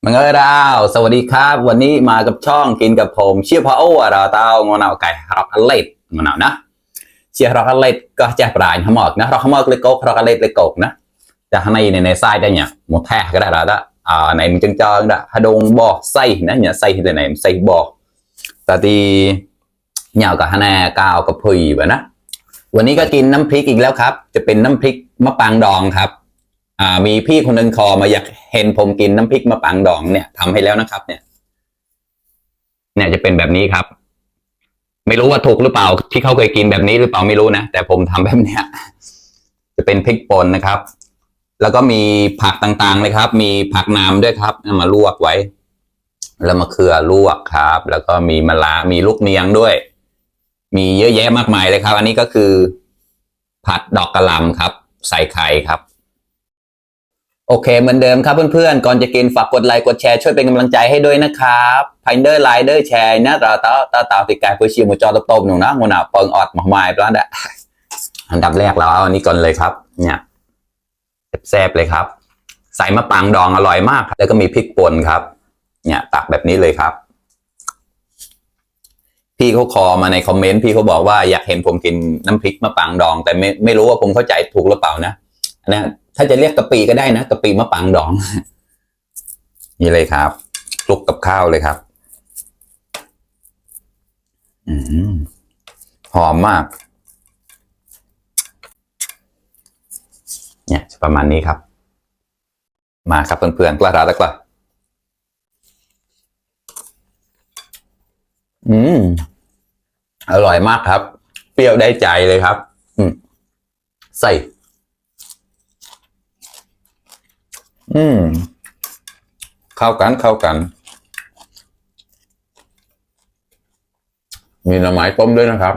มังเออดาวสวัสดีครับวันนี้มากับช่องกินกับผมเชี่ยพอโอ้เราเตางอนเอาไก่รอกอเล็ดงอนเอานะเชี่ยรอกอเล็ดก็จะปลายทั้งหมดนะรอกทั้งหมดเลยโกรอกอเล็ดเลยโกกนะจะข้างในไส้ได้เนี่ยหมดแท้ก็ได้แล้วในมันจังๆได้ฮะดงบ่อไส้นะเนี่ยไส้ที่ไหนไส้บ่อแต่ทีเหนียวกับฮานาก้าวกับพุยแบบนะวันนี้ก็กินน้ำพริกอีกแล้วครับจะเป็นน้ำพริกมะปางดองครับ มีพี่คนนึงคอมาอยากเห็นผมกินน้ำพริกมะปางดองเนี่ยทำให้แล้วนะครับเนี่ยจะเป็นแบบนี้ครับไม่รู้ว่าถูกหรือเปล่าที่เขาเคยกินแบบนี้หรือเปล่าไม่รู้นะแต่ผมทำแบบเนี้ยจะเป็นพริกป่นนะครับแล้วก็มีผักต่างๆเลยครับมีผักน้ำด้วยครับมาลวกไว้แล้วมะเขือลวกครับแล้วก็มีมะระมีลูกเนียงด้วยมีเยอะแยะมากมายเลยครับอันนี้ก็คือผัดดอกกระหล่ำครับใส่ไข่ครับ โอเคเหมือนเดิมครับเพื่อนๆก่อนจะกินฝากกดไลค์กดแชร์ช่วยเป็นกำลังใจให้ด้วยนะครับไพเดอร์ไลค์เดอร์แชร์นะเราต่อติดกายเพื่อชิมหมูจอต้มๆหนูนะมูนาเปิงออดหมอกไม้ปลาดะอันดับแรกเราเอาอันนี้ก่อนเลยครับเนี่ยแซ่บๆเลยครับใส่มะปรางดองอร่อยมากแล้วก็มีพริกป่นครับเนี่ยตักแบบนี้เลยครับพี่เขาคอมาในคอมเมนต์พี่เขาบอกว่าอยากเห็นผมกินน้ำพริกมะปรางดองแต่ไม่รู้ว่าผมเข้าใจถูกหรือเปล่านะนะถ้าจะเรียกกะปิก็ได้นะกะปิมะปรางดองนี่เลยครับคลุกกับข้าวเลยครับหอมมากเนี่ยประมาณนี้ครับมาครับเพื่อนๆกล้ารักกล้าอร่อยมากครับเปรี้ยวได้ใจเลยครับใส่เข้ากันมีหน่อไม้ต้มด้วยนะครับ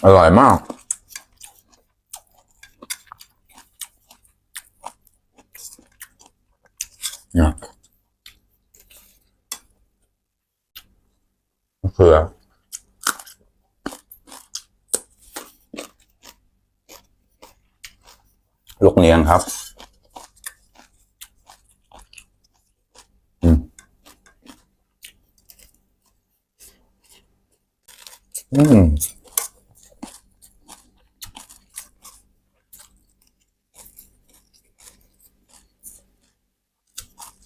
อร่อยมากเนี่ยเผือลูกเนียงครับ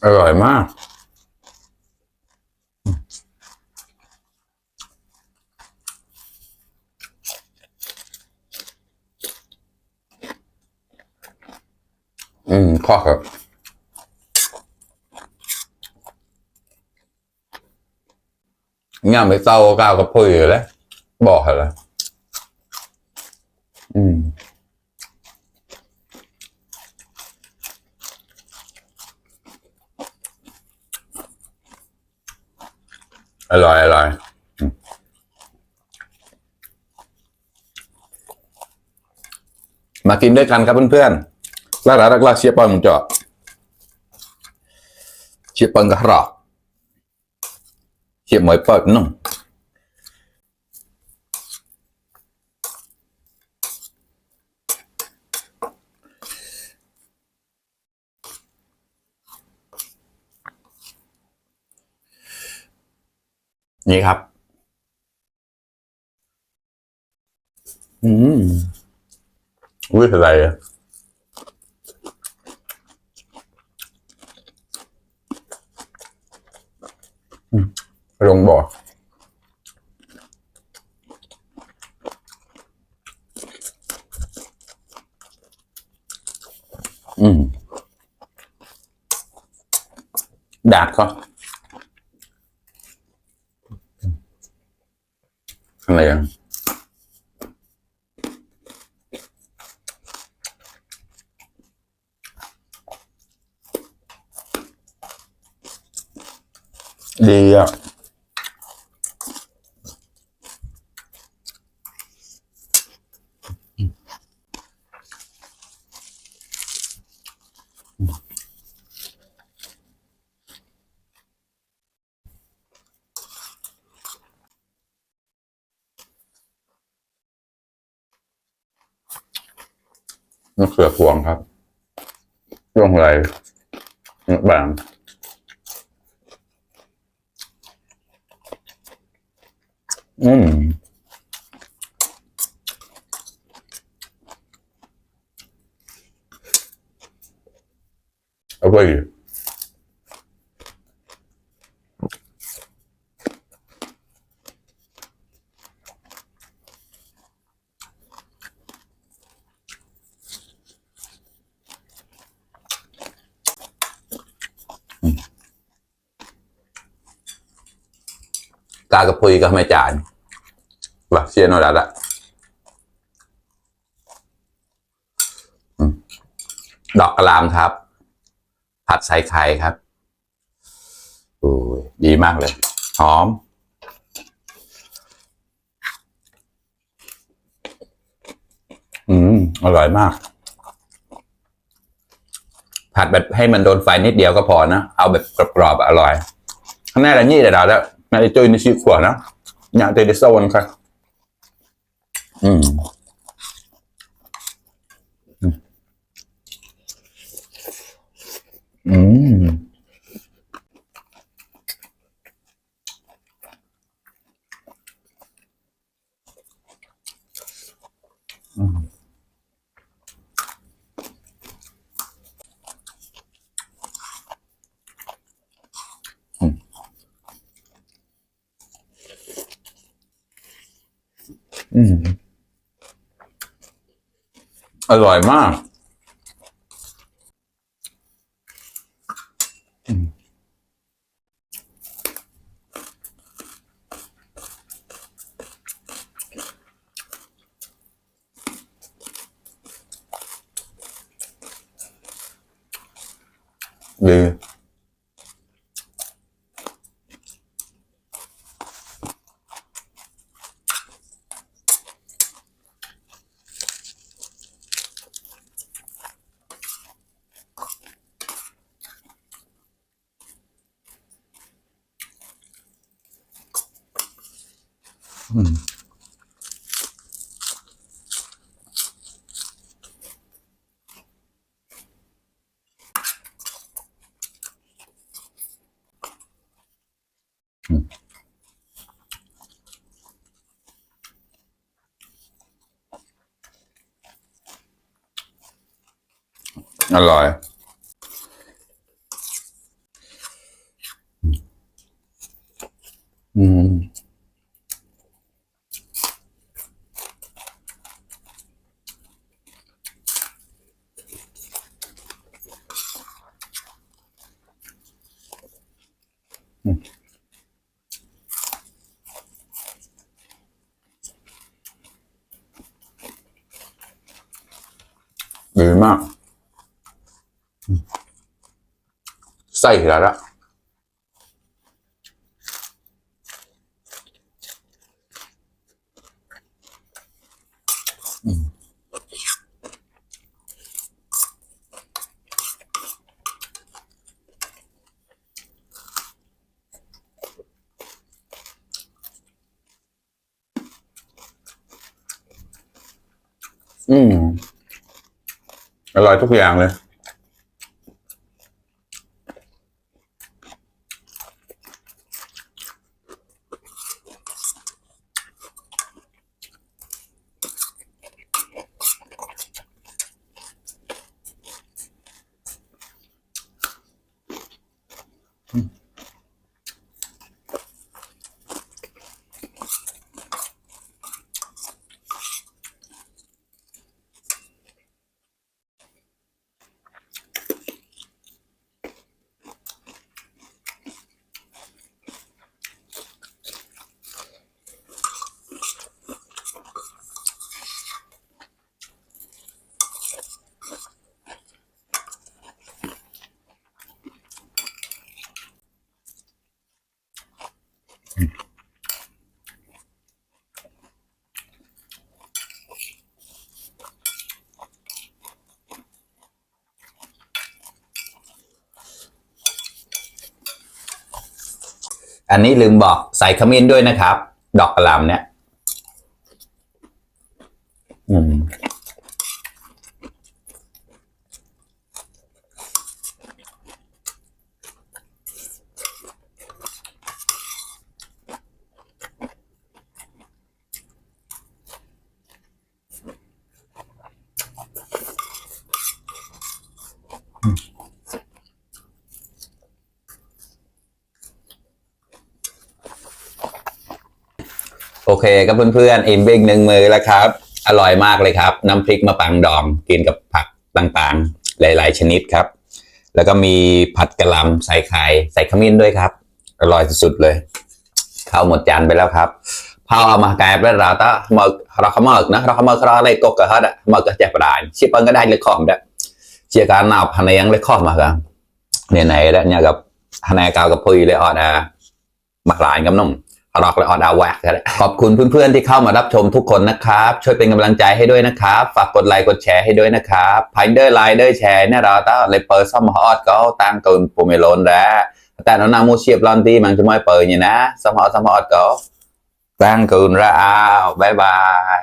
อร่อยมากข้อครับงามไปเศร้าก้าวกับพุยอยู่แล้วบอกเหรออร่อยมากินด้วยกันครับเพื่อนๆรักเชียร์ปอนของเจาะเชียร์ปอนกระรอกเชียร์หมวยเปิดนุ่มนี่ครับอุ้ยอะไรอะลงบ่อดาดก็อะไรอ่ะดีอ่ะ มะเขือพวงครับร่วงไรบางอร่อยกากระพุยก็ไม่จานว่าเชียนอะไรละดอกกระลามครับผัดใส่ไข่ครับโอ้ยดีมากเลยหอมอร่อยมากผัดแบบให้มันโดนไฟนิดเดียวก็พอนะเอาแบบกรอบๆอร่อยข้างหน้าอะไรนี่เดี๋ยวแล้วน่าจะจุยในชีขวดนะอยากจะได้โซนครับอร่อยมากดีอร่อยดีมากใส่แล้วละอร่อยทุกอย่างเลยอันนี้ลืมบอกใส่ขมิ้นด้วยนะครับดอกกระหล่ำเนี่ย โอเคครับเพื่อนๆอิ่มไปอีกหนึ่งมือแล้วครับอร่อยมากเลยครับน้ำพริกมะปรางดองกินกับผักต่างๆหลายๆชนิดครับแล้วก็มีผัดกะหล่ำใส่ไข่ใส่ขมิ้นด้วยครับอร่อยสุดๆเลยข้าวหมดจานไปแล้วครับพอเอามาแกะแล้วเราขมกนะเราขมกเราอะไรกกระหัดมกระแจกปลายชิปก็ได้เลยขอมได้เชียร์การนาพันยังเลยขอมมากันเนี่ยไหนแล้วเนี่ยกับพันกาวกับพุยเลยออดมาหลายกับนุ่มรอกเลยออดาแวกกันขอบคุณเพื่อนๆที่เข้ามารับชมทุกคนนะครับช่วยเป็นกำลังใจให้ด้วยนะครับฝากกดไลค์กดแชร์ให้ด้วยนะครับพายเดอร์ไลค์เดอร์แชร์เนี่ยเราต้องเลยเปิดซ่อมฮอตก็ตั้งเกินปูเมลอนแล้วแต่น้องนามูเชียบลอนที่มันจะไม่เปิดอย่างนะซ่อมฮอตก็ตั้งเกินแล้วอ้าวบายบาย